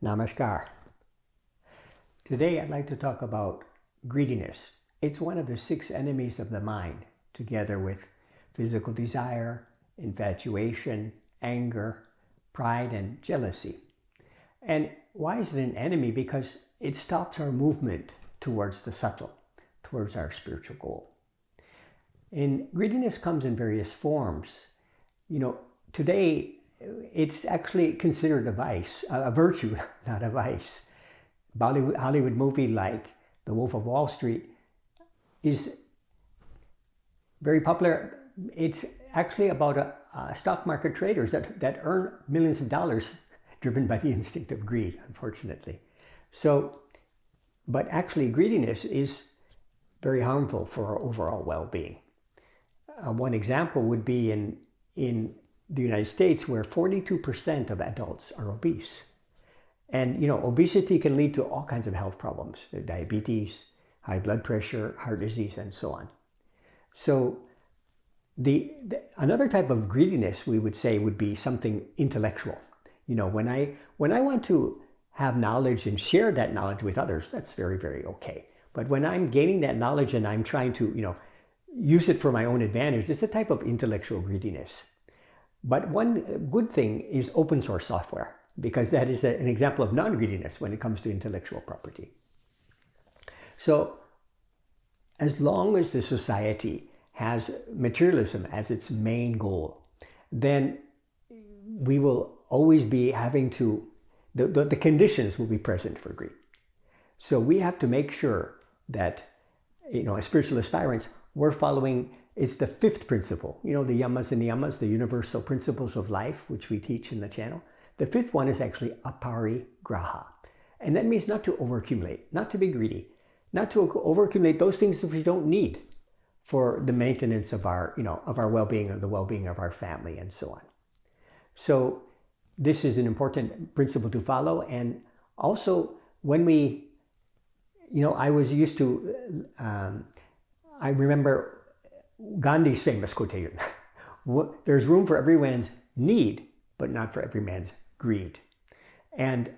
Namaskar. Today I'd like to talk about greediness. It's one of the 6 enemies of the mind, together with physical desire, infatuation, anger, pride, and jealousy. And why is it an enemy? Because it stops our movement towards the subtle, towards our spiritual goal. And greediness comes in various forms. Today it's actually considered a vice, a virtue, not a vice. Hollywood movie like The Wolf of Wall Street is very popular. It's actually about stock market traders that earn millions of dollars driven by the instinct of greed, unfortunately. But actually greediness is very harmful for our overall well-being. One example would be in the United States, where 42% of adults are obese. And obesity can lead to all kinds of health problems, diabetes, high blood pressure, heart disease, and so on. So another type of greediness, we would say, would be something intellectual. When I want to have knowledge and share that knowledge with others, that's very, very okay. But when I'm gaining that knowledge and I'm trying to use it for my own advantage, it's a type of intellectual greediness. But one good thing is open source software, because that is an example of non-greediness when it comes to intellectual property. So as long as the society has materialism as its main goal, then we will always be having to, the conditions will be present for greed. So we have to make sure that, as spiritual aspirants, we're following, it's the 5th principle, the yamas and niyamas, the universal principles of life, which we teach in the channel. The 5th one is actually Apari Graha. And that means not to overaccumulate, not to be greedy, not to overaccumulate those things that we don't need for the maintenance of our, of our well-being, or the well-being of our family, and so on. So this is an important principle to follow. And also when we, I was used to, I remember Gandhi's famous quotation, there's room for every man's need, but not for every man's greed. And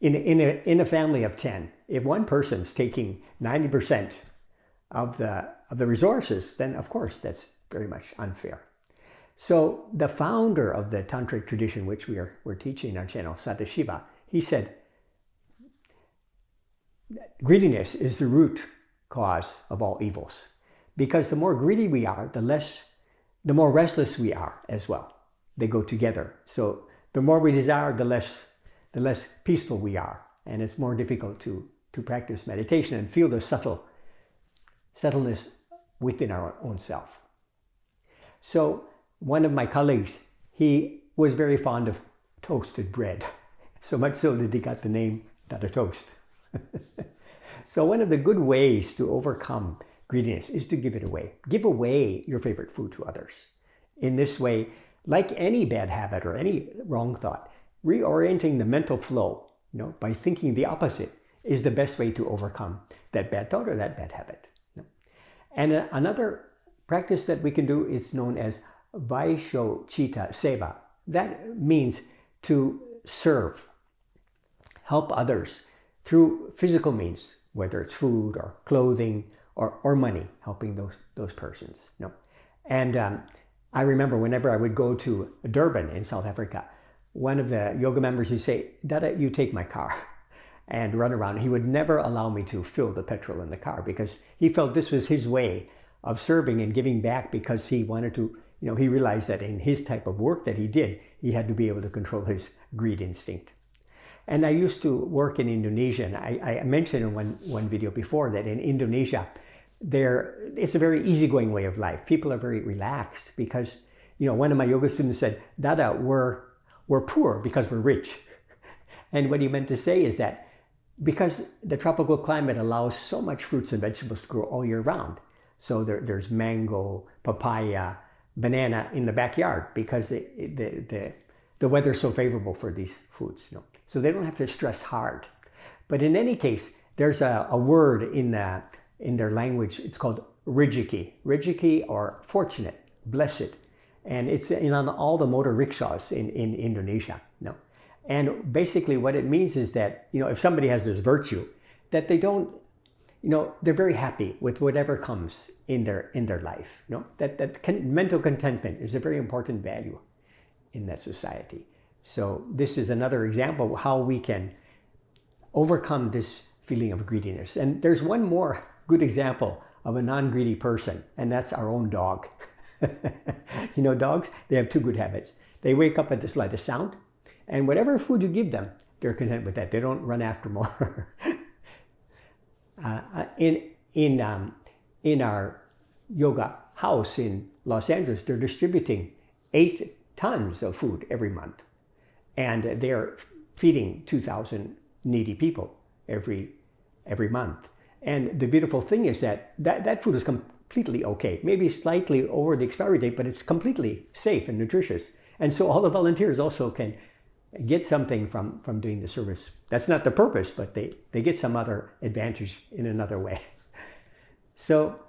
in a family of 10, if one person's taking 90% of the resources, then of course that's very much unfair. So the founder of the tantric tradition, which we're teaching in our channel, Sadashiva, he said, greediness is the root cause of all evils. Because the more greedy we are, the more restless we are as well. They go together. So the more we desire, the less peaceful we are. And it's more difficult to practice meditation and feel the subtleness within our own self. So one of my colleagues, he was very fond of toasted bread. So much so that he got the name Dada Toast. So one of the good ways to overcome greediness is to give it away. Give away your favorite food to others. In this way, like any bad habit or any wrong thought, reorienting the mental flow, by thinking the opposite, is the best way to overcome that bad thought or that bad habit. And another practice that we can do is known as Vaishyo Chitta Seva. That means to serve, help others through physical means, whether it's food or clothing or money, helping those persons. And I remember whenever I would go to Durban in South Africa, one of the yoga members would say, Dada, you take my car, and run around. He would never allow me to fill the petrol in the car because he felt this was his way of serving and giving back, because he wanted to, he realized that in his type of work that he did, he had to be able to control his greed instinct. And I used to work in Indonesia, and I mentioned in one video before that in Indonesia, it's a very easygoing way of life. People are very relaxed because, one of my yoga students said, Dada, we're poor because we're rich. And what he meant to say is that because the tropical climate allows so much fruits and vegetables to grow all year round, so there's mango, papaya, banana in the backyard because the weather's so favorable for these foods. So they don't have to stress hard. But in any case, there's a word in their language. It's called Rejeki or fortunate, blessed. And it's on all the motor rickshaws in Indonesia. And basically what it means is that, if somebody has this virtue, that they don't, they're very happy with whatever comes in their life. Mental contentment is a very important value in that society. So this is another example of how we can overcome this feeling of greediness. And there's one more good example of a non-greedy person, and that's our own dog. Dogs, they have two good habits. They wake up at the slightest sound, and whatever food you give them, they're content with that. They don't run after more. In our yoga house in Los Angeles, they're distributing 8 tons of food every month. And they're feeding 2,000 needy people every month. And the beautiful thing is that food is completely okay. Maybe slightly over the expiry date, but it's completely safe and nutritious. And so all the volunteers also can get something from doing the service. That's not the purpose, but they get some other advantage in another way. So,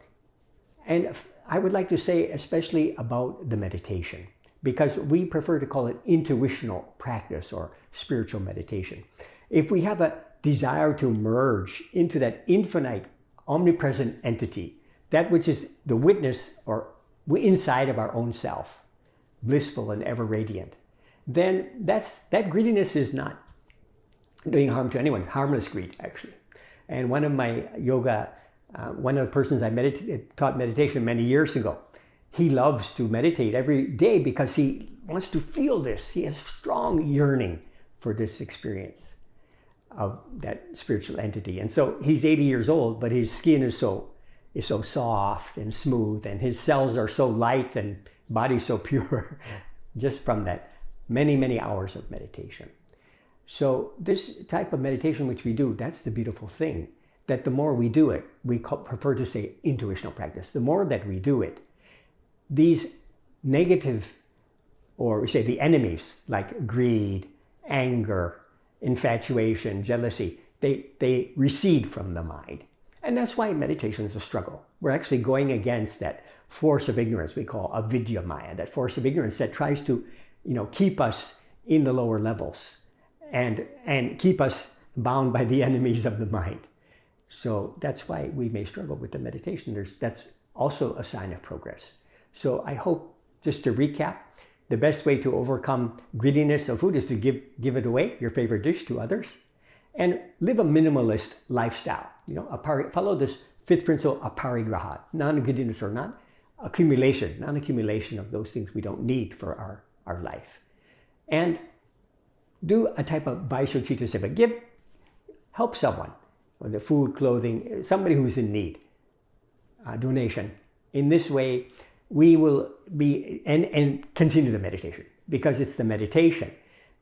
and I would like to say especially about the meditation, because we prefer to call it intuitional practice or spiritual meditation. If we have a desire to merge into that infinite, omnipresent entity, that which is the witness or inside of our own self, blissful and ever radiant, then that greediness is not doing harm to anyone, harmless greed, actually. And one of my yoga, one of the persons I taught meditation many years ago, he loves to meditate every day because he wants to feel this. He has strong yearning for this experience of that spiritual entity. And so he's 80 years old, but his skin is so soft and smooth, and his cells are so light and body so pure, just from that many, many hours of meditation. So this type of meditation which we do, that's the beautiful thing, that the more we do it, we prefer to say intuitional practice. The more that we do it, these negative, or we say the enemies, like greed, anger, infatuation, jealousy, they recede from the mind. And that's why meditation is a struggle. We're actually going against that force of ignorance we call avidya maya, that force of ignorance that tries to keep us in the lower levels and keep us bound by the enemies of the mind. So that's why we may struggle with the meditation. That's also a sign of progress. So I hope, just to recap, the best way to overcome greediness of food is to give it away, your favorite dish, to others, and live a minimalist lifestyle. Follow this 5th principle, Apari Graha, non-greediness or non-accumulation of those things we don't need for our life. And do a type of Vaishya Seva. Help someone with the food, clothing, somebody who's in need, donation. In this way, we will be, and continue the meditation, because it's the meditation.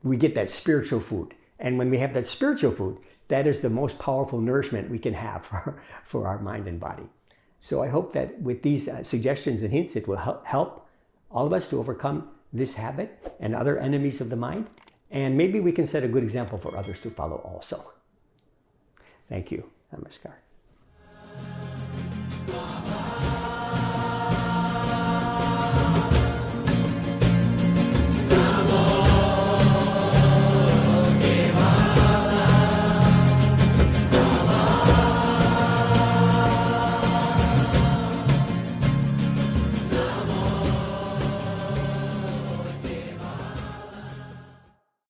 We get that spiritual food. And when we have that spiritual food, that is the most powerful nourishment we can have for our mind and body. So I hope that with these suggestions and hints, it will help all of us to overcome this habit and other enemies of the mind. And maybe we can set a good example for others to follow also. Thank you. Namaskar.